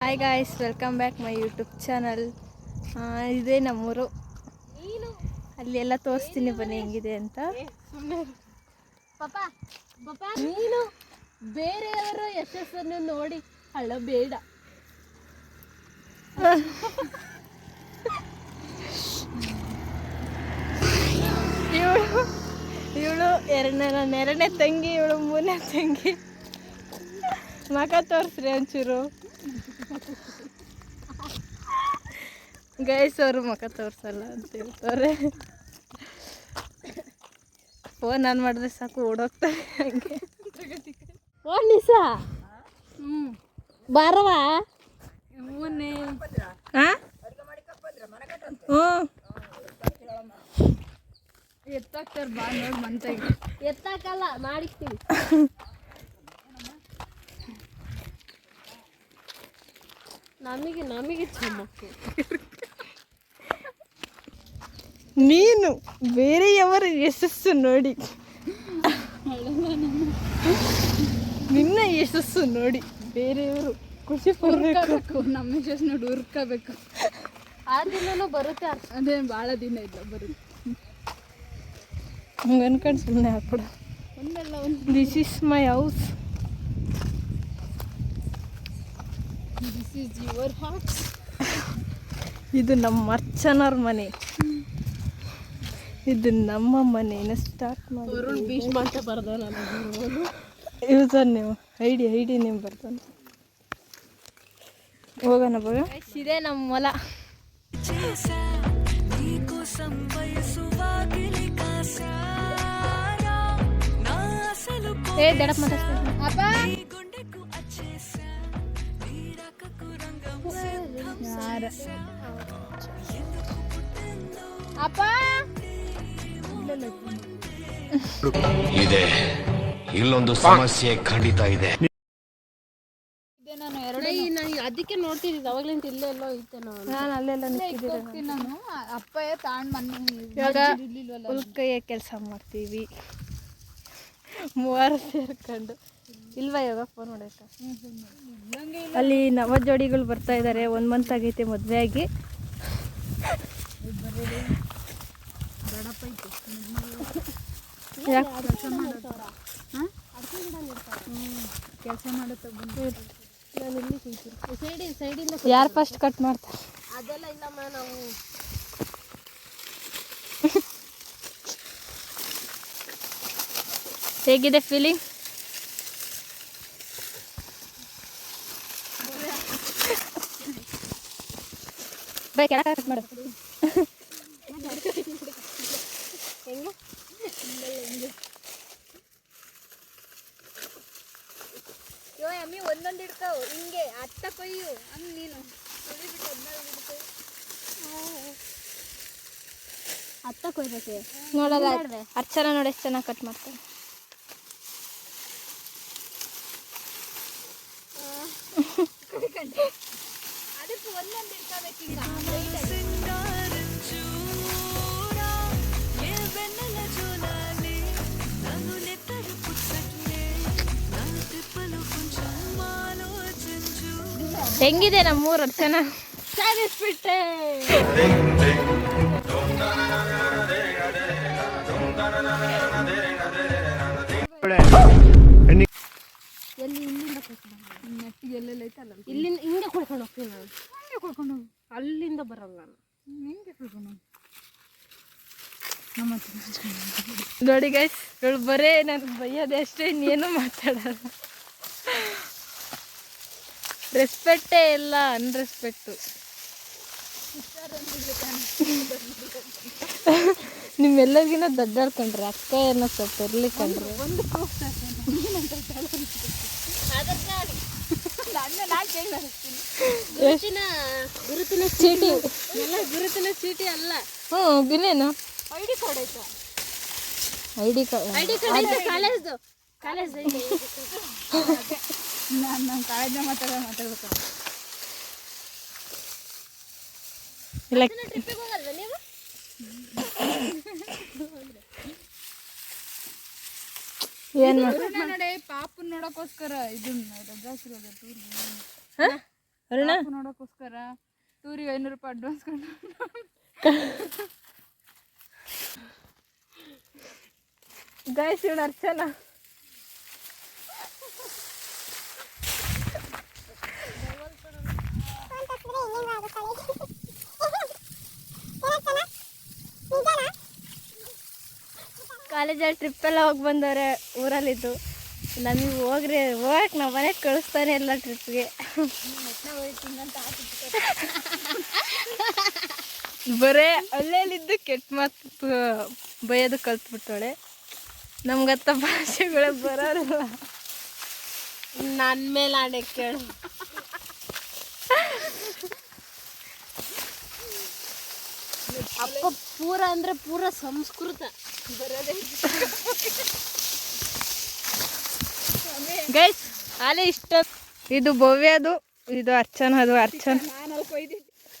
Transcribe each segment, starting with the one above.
Hi guys, welcome back my YouTube channel. ಇದೇ ನಮ್ಮೂರು. ಅಲ್ಲಿ ಎಲ್ಲ ತೋರಿಸ್ತೀನಿ ಬನ್ನಿ ಹೆಂಗಿದೆ ಅಂತ. ನೀನು ಬೇರೆಯವರ ಯಶಸ್ಸನ್ನು ನೋಡಿ ಅಳಬೇಡ. ಇವಳು ಎರಡನೇ ತಂಗಿ, ಇವಳು ಮೂರನೇ ತಂಗಿ. ಮಗ ತೋರಿಸ್ರಿ ಒಂಚೂರು. ಗೈಸ್ ಅವರು ಮಗ ತೋರಿಸಲ್ಲ ಅಂತ ಹೇಳ್ತಾರೆ. ಫೋನ್ ಆನ್ ಮಾಡಿದ್ರೆ ಸಾಕು ಓಡೋಗ್ತಾರೆ ಹಂಗೆ. ಓ ನಿಸಾ ಬಾರವಾ. ಎತ್ತಾಕ್ತಾರೆ ಬಾ ನೋಡಿ ಮಂತಾಗಿ. ಎತ್ತಾಕಲ್ಲ, ಮಾಡಿಸ್ತೀವಿ. ನಮಗೆ ಚಮಕ್ಕು. ನೀನು ಬೇರೆಯವರ ಯಶಸ್ಸು ನೋಡಿ, ನಿನ್ನ ಯಶಸ್ಸು ನೋಡಿ ಬೇರೆಯವರು ಖುಷಿ ಪಡ್ಬೇಕು. ನಮ್ಮ ಯಶಸ್ಸು ನೋಡಿ ಹುರ್ಕೋಬೇಕು. ಆ ದಿನನೂ ಬರುತ್ತೆ. ಅದೇ ಭಾಳ ದಿನ ಇಲ್ಲ ಬರುತ್ತೆ. ಹಂಗೆ ಅನ್ಕೊಂಡು ಸುಮ್ಮನೆ ಹಾಕ್ಬಿಡ. This is my house. This is your house. ಇದು ನಮ್ಮ ಅರ್ಚನವ್ರ ಮನೆ. ಇದು ನಮ್ಮ ಮನೆಯನ್ನು ಸ್ಟಾರ್ಟ್ ಮಾಡಿ ಭೀಷ್ಮ ಅಂತ ಬರ್ದ ನಾನು ಯೂಸರ್ ನೇಮ್ ಐಡಿ ನೇಮ್ ಬರ್ತಾನೆ. ಹೋಗೋಣ ಬಗ. ಇದೇ ನಮ್ಮ ಹೊಲ. ಏ ದಡಪ್ ಮಾತಾಡ್ತೀನಿ ಅಪ್ಪ. ಅಪ್ಪ ಇದೆ, ಇಲ್ಲೊಂದು ಸಮಸ್ಯೆ ಖಂಡಿತ ಇದೆ. ನಾನು ಅದಕ್ಕೆ ನೋಡ್ತಿದ್ದೆ ಅವಾಗ್ಲಿಂದ ಇಲ್ಲೇ ಎಲ್ಲೋ ಐತೆ. ನಾನು ಅಲ್ಲೆಲ್ಲ ನಿಂತಿದ್ದೀನಿ. ನಾನು ಅಪ್ಪಯ್ಯ ತಾಂಡ್ ಮನೆ ಇವಾಗ ಉಲ್ಕೈಯ ಕೆಲಸ ಮಾಡ್ತೀವಿ ಮೂವರು ಸೇರ್ಕೊಂಡು. ಇಲ್ವಾ ಇವಾಗ ಫೋನ್ ಹೊಡೆಯಕ್ಕ? ಅಲ್ಲಿ ನವ ಜೋಡಿಗಳು ಬರ್ತಾ ಇದ್ದಾರೆ. 1 ಮಂತ್ ಆಗೈತೆ ಮದುವೆ ಆಗಿ. ಕೆಲಸ ಮಾಡುತ್ತೆ. ನಾನು ಇಲ್ಲಿ ಕುಂತೀನಿ. ಸೈಡಿಂದ ಯಾರು ಫಸ್ಟ್ ಕಟ್ ಮಾಡ್ತಾರೆ? ಅದೆಲ್ಲ ಇಲ್ಲಮ್ಮ. ನಾವು ಹೇಗಿದೆ ಫೀಲಿಂಗ್? ಬೈ ಕೆಳಗೆ ಕಟ್ ಮಾಡು. ಹೆಂಗೆ ಯೋ ಅಮ್ಮಿ ಒಂದೊಂದು ಹಿಡ್ಕೋ. ಹಿಂಗೆ ಅತ್ತ ಕೊಯ್ಯು ಹಂಗೆ ನೀನು ಬಿಟ್ಟು 14 ಹಿಡ್ಕೊ. ಅತ್ತ ಕೊಯ್ಬೇಕೆ ನೋಡಲ್ಲ ಅರ್ಚನ ನೋಡಿ ಎಷ್ಟು ಚೆನ್ನಾಗಿ ಕಟ್ ಮಾಡ್ತಾರೆ. ಅದಕ್ಕೆ ಒಂದೊಂದು ಹಿಡ್ಕೋಬೇಕೀಗ. ಹೆಂಗಿದೆ ನಮ್ಮೂರು ಅರ್ಚನ? ಸಾಧಿಸ್ಬಿಟ್ಟೆ. ಎಲ್ಲಿ ಇಲ್ಲಿಂದ ನೆಟ್ಟಿಗೆ ಎಲ್ಲೆಲ್ಲ ಐತಲ್ಲ ಇಲ್ಲಿಂದ ಹಿಂಗೆ ಕೊಡ್ಕೊಂಡು ಹೋಗ್ತೀನಿ ನಾನು. ಹಿಂಗೆ ಕೊಡ್ಕೊಂಡು ಹೋಗು. ಅಲ್ಲಿಂದ ಬರಲ್ಲ ನಾನು. ಹಿಂಗೆ ಕೊಡ್ಕೊಂಡು ಹೋಗು. ನಮ್ಮ ನೋಡಿ ಗೈಸ್, ಇವಳು ಬರೇ ನಾನು ಬೈಯೋದೆ ಅಷ್ಟೇ, ಇನ್ನೇನು ಮಾತಾಡಲ್ಲ. ರೆಸ್ಪೆಕ್ಟೇ ಇಲ್ಲ, ಅನ್ರೆಸ್ಪೆಕ್ಟು. ನಿಮ್ಮೆಲ್ಲರಿಗಿನ್ನ ದೊಡ್ಡಾಡ್ಕೊಂಡ್ರೆ ಅಕ್ಕ ಏನೋ ಸ್ವಲ್ಪ ಇರ್ಲಿ ಕಂಡ್ರೆ. ಒಂದು ಪ್ರೂಫ್ ಗುರುತಿನ ಚೀಟಿ ಎಲ್ಲ ಗುರುತಿನ ಚೀಟಿ ಅಲ್ಲ. ಇನ್ನೇನು ಐಡಿ ಕಾರ್ಡ್ ಆಯ್ತಾ? ಐಡಿ ಕಾರ್ಡ್ ಕಾಲೇಜ್ದು ನಾನು ಕಾಲೇಜ್ನ ಮಾತಾಡ್ಬೇಕು. ಇಲ್ಲ ಟ್ರಿಪ್ಪಿಗೆ ಹೋಗಲ್ವಾ ನೀವು? ಏನು ನೋಡಿ ಪಾಪನ್ ನೋಡಕ್ಕೋಸ್ಕರ ಇದನ್ನ ರಜಾ ಹಾಕಿರೋದು ಟೂರ್. ಅರುಣ ನೋಡೋಕ್ಕೋಸ್ಕರ ಟೂರಿಗೆ 500 ರೂಪಾಯಿ ಅಡ್ವಾನ್ಸ್ ಕೊಟ್ಟು ಗೈಸ್ ಇವಳು ಅರ್ಚನಾ. ಕಾಲೇಜಲ್ಲಿ ಟ್ರಿಪ್ಪೆಲ್ಲ ಹೋಗಿ ಬಂದವ್ರೆ ಊರಲ್ಲಿದ್ದು. ನಮಗೆ ಹೋಗಕ್ಕೆ ನಾವು ಮನೆಗೆ ಕಳಿಸ್ತಾನೆ ಇಲ್ಲ ಟ್ರಿಪ್ಗೆ. ಬರೇ ಅಲ್ಲೇಲಿದ್ದು ಕೆಟ್ಟ ಮಾತು ಬೈಯೋದು ಕಲ್ತ್ಬಿಟ್ಟವಳೆ. ನಮ್ಗತ್ತ ಭಾಷೆಗಳೇ ಬರೋಲ್ಲ. ನನ್ನ ಮೇಲೆ ಆಣೆ ಕೇಳು. ಅಪ್ಪ ಪೂರ ಅಂದ್ರೆ ಪೂರ ಸಂಸ್ಕೃತ ಬರೋದೇ. ಗೈಸ್ ಅಲ್ಲೇ ಇಷ್ಟ. ಇದು ಭವ್ಯದು, ಇದು ಅರ್ಚನದು.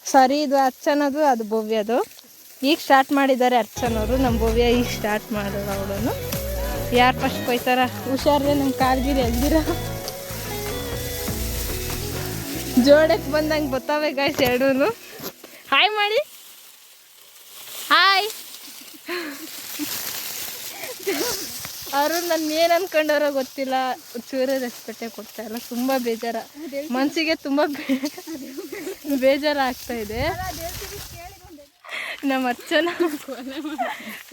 ಸಾರಿ, ಇದು ಅರ್ಚನದು, ಅದು ಭವ್ಯದು. ಈಗ ಸ್ಟಾರ್ಟ್ ಮಾಡಿದ್ದಾರೆ ಅರ್ಚನವರು. ನಮ್ಮ ಭವ್ಯ ಈಗ ಸ್ಟಾರ್ಟ್ ಮಾಡೋದು. ಅವಳನ್ನು ಯಾರು ಫಸ್ಟ್ ಕೊಯ್ತಾರ? ಹುಷಾರ್ರೆ, ನಮ್ಮ ಕಾಲ್ಗಿರಿ ಎಲ್ದಿರ ಜೋಡಕ್ಕೆ ಬಂದಂಗೆ ಬರ್ತಾವೆ ಗೈಸ್ ಎರಡೂ. ಹಾಯ್ ಮಾಡಿ. ಹಾಯ್. ಅವರು ನನ್ನ ಏನು ಅನ್ಕೊಂಡವ್ರೋ ಗೊತ್ತಿಲ್ಲ, ಚೂರು ರೆಸ್ಪೆಕ್ಟೇ ಕೊಡ್ತಾ ಇಲ್ಲ. ತುಂಬ ಬೇಜಾರ, ಮನಸ್ಸಿಗೆ ತುಂಬ ಬೇಜಾರ ಆಗ್ತಾ ಇದೆ. ನಮ್ಮ ಅರ್ಚನ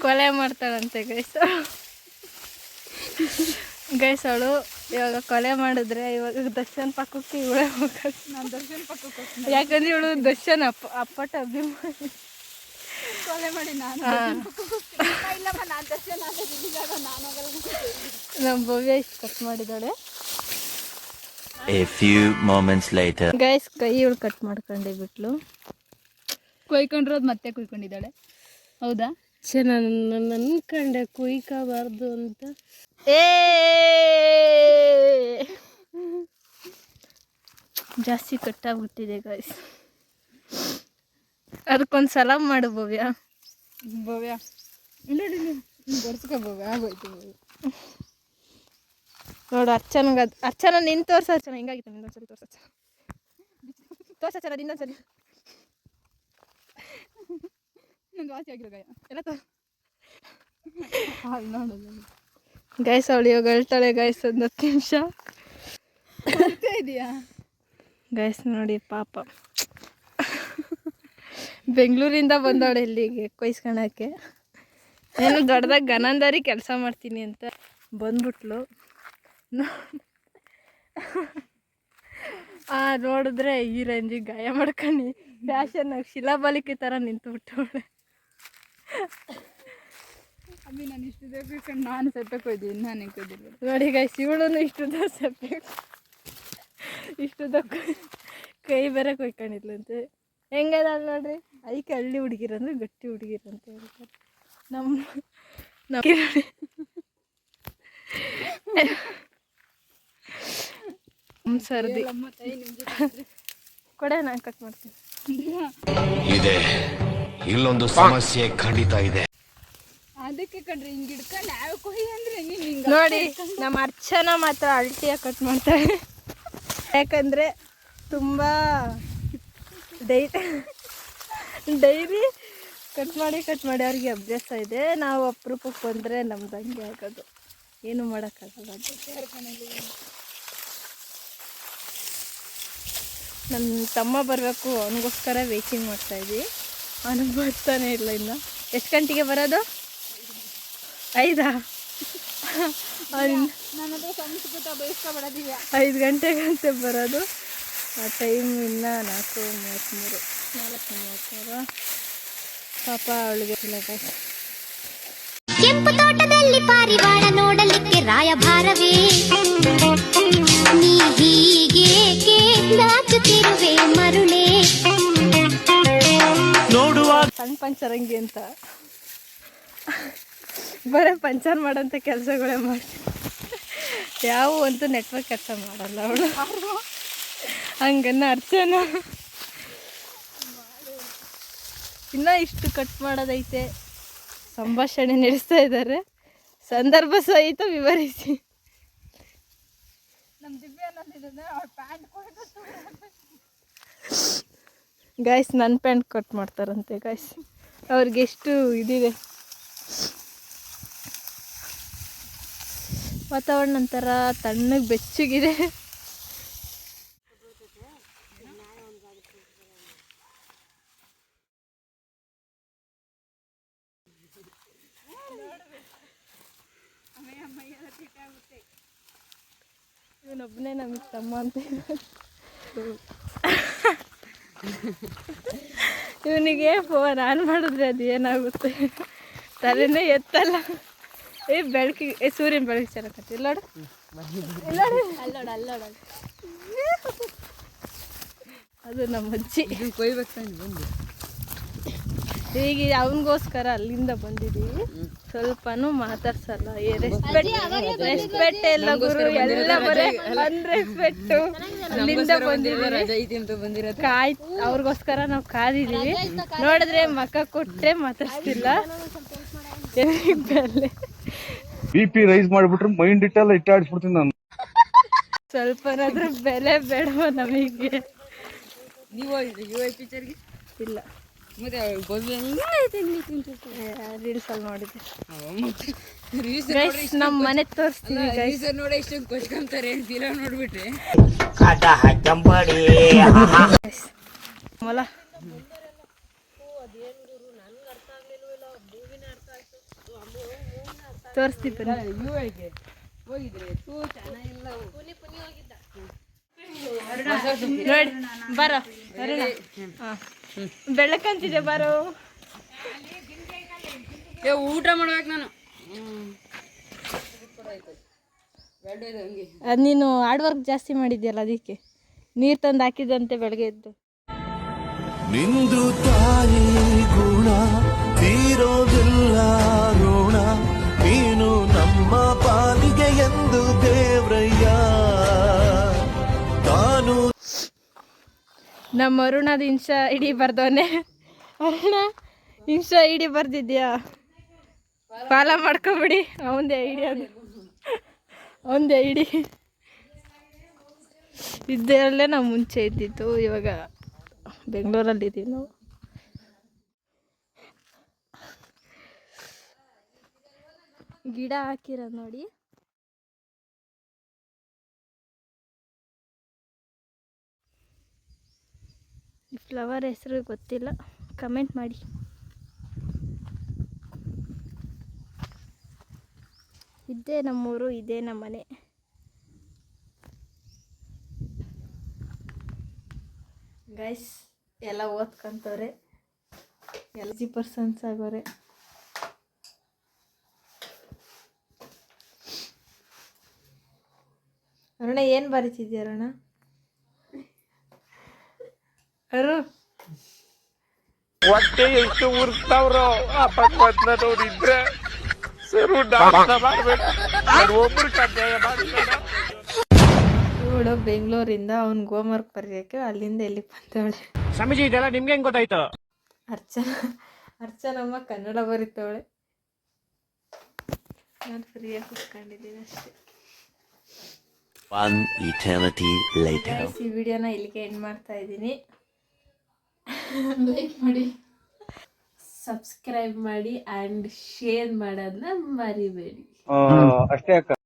ಕೊಲೆ ಮಾಡ್ತಾಳಂತೆ ಗೈಸ್ ಅವಳು ಇವಾಗ ಕೊಲೆ ಮಾಡಿದ್ರೆ ಇವಾಗ ದರ್ಶನ್ ಪಕ್ಕಕ್ಕೆ ಇವಳೇ ಹೋಗೋದು. ನಾನು ದರ್ಶನ್ ಪಕ್ಕಕ್ಕೆ ಯಾಕಂದ್ರೆ ಇವಳು ದರ್ಶನ್ ಅಪ್ಪಟ ಅಭಿಮಾನಿ. ಕೊಲೆ ಮಾಡಿ ನಾನು ಇಲ್ಲಮ್ಮ, ನಾನು ದರ್ಶನ್ ಆಗೋದಿಲ್ಲ, ನಾನು ನಮ್ಮ ಭವ್ಯ ಇಷ್ಟು ಕಟ್ ಮಾಡಿದ್ದಾಳೆ. A few moments later. Guys ಕೈ ಇವಳು ಕಟ್ ಮಾಡ್ಕೊಂಡೇ ಬಿಟ್ಲು. ಕೊಯ್ಕೊಂಡಿರೋದು ಮತ್ತೆ ಕುಯ್ಕೊಂಡಿದ್ದಾಳೆ. ಹೌದಾ? ನಾನು ಅನ್ಕೊಂಡೆ ಕುಯ್ಕೋಬಾರ್ದು ಅಂತ. ಜಾಸ್ತಿ ಕಟ್ಟಾಗ್ಬಿಟ್ಟಿದೆ ಗೈಸ್. ಅದಕ್ಕೊಂದು ಸಲಾಮ್ ಮಾಡು ಭವ್ಯ. ಭವ್ಯ ಇಲ್ಲ ಬರ್ಸ್ಕೊ ಭವ್ಯ, ಆಗೋಯ್ತು. ನೋಡು ಅರ್ಚನ ನಿನ್ ತೋರ್ಸ. ಅರ್ಚನ ಹಿಂಗಾಗಿತ್ತು, ನಿನ್ನೊಂದ್ಸರಿ ತೋರ್ಸನ ನಿನ್ನೊಂದ್ಸರಿ. ನಂಗೆ ವಾಸಿ ಆಗಿರೋ ಗಾಯ ಎಲ್ಲ ತೋರ್. ನೋಡೋದು ಗೈಸ್ ಅವಳು ಇವಾಗ ಹೇಳ್ತಾಳೆ ಗೈಸ್. ಒಂದು 10 ನಿಮಿಷ ಇದೆಯಾ ಗೈಸ್? ನೋಡಿ ಪಾಪ, ಬೆಂಗಳೂರಿಂದ ಬಂದವಳೆ ಇಲ್ಲಿಗೆ ಕೊಯ್ಸ್ಕೊಳಕ್ಕೆ. ಏನು ದೊಡ್ಡದಾಗಿ ಗನಂದಾರಿ ಕೆಲಸ ಮಾಡ್ತೀನಿ ಅಂತ ಬಂದ್ಬಿಟ್ಲು. ನೋಡಿದ್ರೆ ಈ ರೇಂಜಿಗೆ ಗಾಯ ಮಾಡ್ಕೊಂಡು ಫ್ಯಾಷನ್ನಾಗಿ ಶಿಲಾಬಾಲಿಕೆ ಥರ ನಿಂತುಬಿಟ್ಟವಳೆ. ಅಮ್ಮಿ ನಾನು ಇಷ್ಟು ಕುಯ್ಕೊಂಡು ನಾನು ಸೆಪ್ಪೆ ಕೊಯ್ದೀನಿ, ನಾನು ಹೆಂಗೆ ಕೊಯ್ದಿಲ್ಲ ನೋಡಿ ಗೈಸ್, ಇವಳು ಇಷ್ಟುದ ಸೆಪ್ಪೆ ಇಷ್ಟುದ ಕೈ ಬೇರೆ ಕೊಯ್ಕೊಂಡಿದ್ಲಂತೆ. ಹೆಂಗದ ನೋಡ್ರಿ, ಅದಕ್ಕೆ ಹಳ್ಳಿ ಹುಡುಗಿರಂದ್ರೆ ಗಟ್ಟಿ ಹುಡುಗಿರಂತ ಹೇಳ್ತಾರೆ. ನಮ್ಮ ಸರ್ದಿ ಕೊಡೆ, ನಾನು ಕಟ್ ಮಾಡ್ತೀನಿ. ಇದೆ, ಇಲ್ಲೊಂದು ಸಮಸ್ಯೆ ಖಂಡಿತ ಇದೆ. ಅದಕ್ಕೆ ಕಣ್ರಿ ಹಿಂಗೆ ಹಿಡ್ಕೊಂಡು ಯಾವ ಕೊಯ್ ಅಂದ್ರೆ ನೀನು ನೋಡಿ ನಮ್ಮ ಅರ್ಚನಾ ಮಾತ್ರ ಅಲ್ಟಿಯಾಗಿ ಕಟ್ ಮಾಡ್ತಾಳೆ. ಯಾಕಂದರೆ ತುಂಬ ಡೈಲಿ ಕಟ್ ಮಾಡಿ ಅವ್ರಿಗೆ ಅಭ್ಯಾಸ ಇದೆ. ನಾವು ಅಪರೂಪಕ್ಕೆ ಬಂದರೆ ನಮ್ದು ಹಂಗೆ ಆಗೋದು, ಏನು ಮಾಡೋಕ್ಕಾಗಲ್ಲ. ನನ್ನ ತಮ್ಮ ಬರಬೇಕು, ಅವನಿಗೋಸ್ಕರ ವೇಟಿಂಗ್ ಮಾಡ್ತಾಯಿದ್ವಿ. ಅವನಿಗೆ ಬರ್ತಾನೆ ಇಲ್ಲ ಇನ್ನು. ಎಷ್ಟು ಗಂಟೆಗೆ ಬರೋದು? 5 ನನ್ನ ಹತ್ರ ಸಂಸ್ಕೃತ ಬಯಸ್ಕೊಬೇಡದೀಗ. 5 ಗಂಟೆಗಂತೆ ಬರೋದು. ಆ ಟೈಮ್ ಇನ್ನು 4:33 ಪಾಪ ಅವಳಿಗೆ ಇಲ್ಲ. ಕೆಂಪು ತೋಟದಲ್ಲಿ ಪಾರಿವಾಳ ನೋಡಲಿಕ್ಕೆ ರಾಯಭಾರವೇ, ನೀ ಹೀಗೇಕೆ ನಾಚುತ್ತಿರುವೆ ಮರುಳೇ. ನೋಡುವ ಸಣ್ಣ ಪಂಚರಂಗಿ ಅಂತ ಬರೀ ಪಂಚರ್ ಮಾಡೋಂಥ ಕೆಲಸಗಳೇ ಮಾಡ್ತೀವಿ. ಯಾವ ಒಂದು ನೆಟ್ವರ್ಕ್ ಕೆಲಸ ಮಾಡಲ್ಲ ಅವಳು. ಹಂಗನ್ನ ಅರ್ಚನ ಇನ್ನೂ ಇಷ್ಟು ಕಟ್ ಮಾಡೋದೈತೆ. ಸಂಭಾಷಣೆ ನಡೆಸ್ತಾ ಇದ್ದಾರೆ. ಸಂದರ್ಭ ಸಹಿತ ವಿವರಿಸಿ. ನಮ್ಮ ದಿವ್ಯ ಅನ್ನೋದಿದ್ರೆ ಅವ್ಳ ಪ್ಯಾಂಟ್ ಕೊಯ್ದು ಗಾಯ್ಸ್ ನನ್ನ ಪ್ಯಾಂಟ್ ಕಟ್ ಮಾಡ್ತಾರಂತೆ ಗಾಯ್ಸ್. ಅವ್ರಿಗೆ ಎಷ್ಟು ಇದಿದೆ. ವಾತಾವರಣ ಒಂಥರ ತಣ್ಣಗೆ ಬೆಚ್ಚಗಿದೆ. ಇವನೊಬ್ಬನೇ ನಮಗೆ ತಮ್ಮ ಅಂತ. ಇವನಿಗೆ ಫೋನ್ ಆನ್ ಮಾಡಿದ್ರೆ ಅದು ಏನಾಗುತ್ತೆ, ತಲೆನೇ ಎತ್ತಲ್ಲ. ಬೆಳಕಿಗೆ ಸೂರ್ಯನ ಬೆಳಕಿಗೆ ಚೆನ್ನಾಗತ್ತೆ. ಇಲ್ಲೋಡು ಅದು ನಮ್ಮ ಅಜ್ಜಿ. ಈಗ ಅವನಿಗೋಸ್ಕರ ಅಲ್ಲಿಂದ ಬಂದಿದ್ದೀವಿ. ಸ್ವಲ್ಪನೂ ಮಾತಾಡ್ಸಲ್ಲ. ರೆಸ್ಪೆಕ್ಟ್ ಎಲ್ಲ ಗುರು, ಎಲ್ಲ ಬರೀ ಅನ್ರೆಸ್ಪೆಕ್ಟು. ಅಲ್ಲಿಂದ ಬಂದಿದ್ದೀವಿ. ಅವ್ರಿಗೋಸ್ಕರ ನಾವು ಕಾದಿದ್ದೀವಿ. ನೋಡಿದ್ರೆ ಮಕ್ಕ ಕೊಟ್ಟರೆ ಮಾತಾಡ್ತಿಲ್ಲ. BP ರೈಸ್ ಮಾಡಿಬಿಟ್ರೆ ಮೈಂಡ್ ಇಟ್ಟೆಲ್ಲ ಇಟ್ಟಾಡಿಸ್ಬಿಡ್ತೀನಿ ನಾನು. ಸ್ವಲ್ಪನಾದ್ರೂ ಬೆಲೆ ಬೇಡವ ನಮಗೆ. ಇಲ್ಲ ರೀಲ್ಸ್ ಅಲ್ಲಿ ನೋಡಿದ್ದೆ. ನಮ್ಮ ಮನೆ ತೋರಿಸ್ತೀವಿ ನೋಡಿ ಎಷ್ಟು ಕೊಚ್ಕೊಂತಾರೆ ನೋಡ್ಬಿಟ್ರೆ. ಮೊಲ ತೋರಿಸ್ತೀವಿ. ನೋಡಿ ಬರೋ ಬೆಳಕಂತಿದೆ ಬರೋ. ಊಟ ಮಾಡ್ಬೇಕು ನಾನು. ಅದು ನೀನು ಹಾರ್ಡ್ ವರ್ಕ್ ಜಾಸ್ತಿ ಮಾಡಿದ್ಯಲ್ಲ, ಅದಕ್ಕೆ ನೀರು ತಂದು ಹಾಕಿದಂತೆ ಬೆಳಗ್ಗೆ ಎದ್ದು. ನಿಂದು ತಾಯಿ ಗುಣ ತೀರೋದಿಲ್ಲ ಋಣ, ನೀನು ನಮ್ಮ ಪಾಲಿಗೆ ಎಂದು ದೇವ್ರಯ್ಯ ತಾನು. ನಮ್ಮ ಅರುಣದ ಇನ್ಸ್ಟಾ ಐಡಿ ಬರ್ದವನೆ. ಅರುಣ ಇನ್ಸ್ಟಾ ಐಡಿ ಬರ್ದಿದ್ಯಾ? ಫಾಲೋ ಮಾಡ್ಕೊಬಿಡಿ. ಅವಂದೇ ಐಡಿ, ಅದು ಅವಂದೇ ಐಡಿ. ಇದರಲ್ಲೇ ನಾವು ಮುಂಚೆ ಇದ್ದಿದ್ದು. ಇವಾಗ ಬೆಂಗಳೂರಲ್ಲಿದ್ದೀವಿ ನಾವು. ಗಿಡ ಹಾಕಿರೋದು ನೋಡಿ. ಈ ಫ್ಲವರ್ ಹೆಸರು ಗೊತ್ತಿಲ್ಲ, ಕಮೆಂಟ್ ಮಾಡಿ. ಇದೇ ನಮ್ಮೂರು, ಇದೇ ನಮ್ಮ ಮನೆ. ಗೈಸ್ ಎಲ್ಲ ಓದ್ಕೊಂತವ್ರೆ, LG ಪರ್ಸನ್ಸ್ ಆಗೋರೆ. ಅರುಣ ಏನು ಬರೀತಿದ್ಯಾ ಅರುಣ? ಅರು ಹೊಟ್ಟೆ ಎಷ್ಟು ಉರ್ಸ್ತಾವ್ರೋ ಆ ಭಗವಂತ ನೋಡಿದ್ರೆ ಸರು ಡಾನ್ಸ್ ಮಾಡ್ಬೇಕು. ಒಬ್ರು ಕಡ್ಡಾಯ ಮಾಡಿಲ್ಲ. ಇವಳು ಬೆಂಗಳೂರಿಂದ ಅವ್ನಿಗೆ ಹೋಮ್ವರ್ಕ್ ಬರೆಯೋಕ್ಕೆ ಅಲ್ಲಿಂದ ಎಲ್ಲಿಗೆ ಬಂದವಳೆ. ಸ್ವಾಮೀಜಿ ಇದೆಲ್ಲ ನಿಮ್ಗೆ ಹೆಂಗ್ ಗೊತ್ತಾಯ್ತು? ಅರ್ಚನಮ್ಮ ಕನ್ನಡ ಬರೀತವಳೆ. ನಾನು ಫ್ರೀಯಾಗಿ ಕೂತ್ಕೊಂಡಿದ್ದೀನಿ ಅಷ್ಟೇ. One eternity later. ಈ ವಿಡಿಯೋನ ಇಲ್ಲಿಗೆ ಎಂಡ್ ಮಾಡ್ತಾ ಇದ್ದೀನಿ. ಲೈಕ್ ಮಾಡಿ, ಸಬ್ಸ್ಕ್ರೈಬ್ ಮಾಡಿ ಆ್ಯಂಡ್ ಶೇರ್ ಮಾಡೋದನ್ನ ಮರಿಬೇಡಿ. ಅಷ್ಟೇ ಅಕ್ಕ.